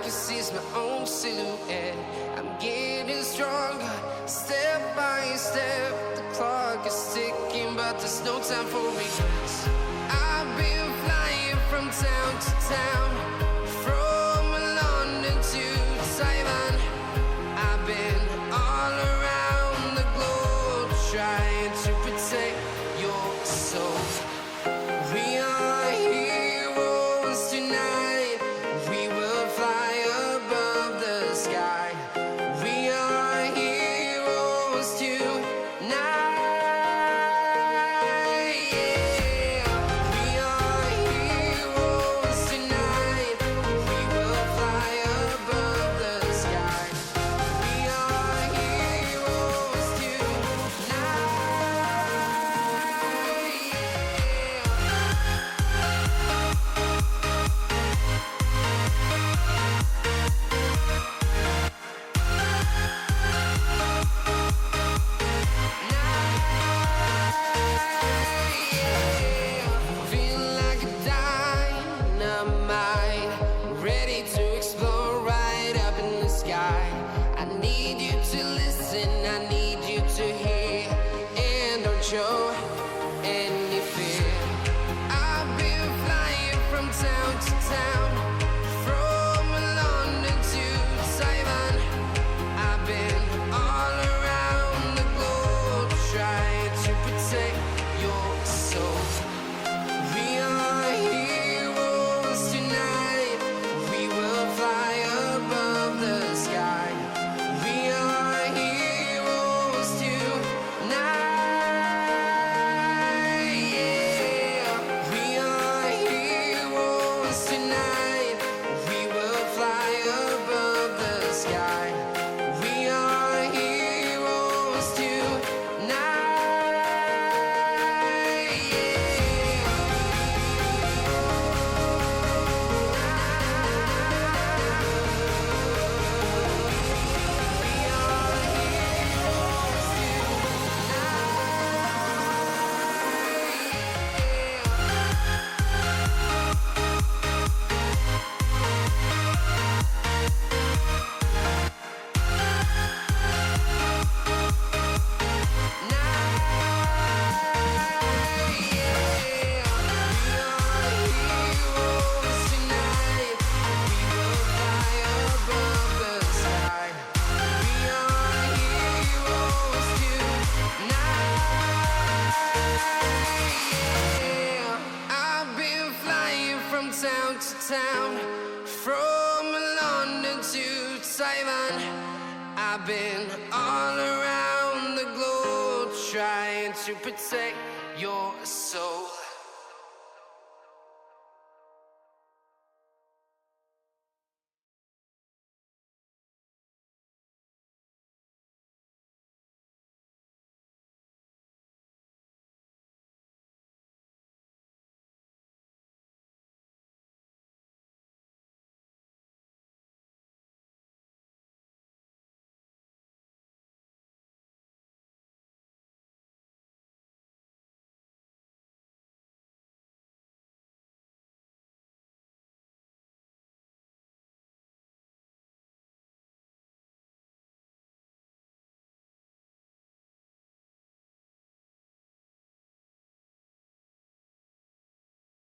can see it's my own silhouette. I'm getting stronger, step by step. The clock is ticking, but there's no time for regrets. I've been flying from town to town, from London to Taiwan. I've been all around the globe, trying to protect your soul. We are heroes tonight. We will fly above the sky. We are heroes tonight. Yeah. We are heroes tonight. We will fly above the sky. We are heroes tonight. Feeling like a dynamite, ready to explode right up in the sky. I need you to listen, I need you to hear, and don't show any fear. I've been flying from town to town, from London to Taiwan. I've been all around the globe, trying to protect your soul. We are heroes tonight. We will fly above the sky. We are heroes tonight. Yeah. We are heroes tonight. We will fly above the sky. We are heroes tonight. Town to town, from London to Taiwan. I've been all around the globe, trying to protect your soul.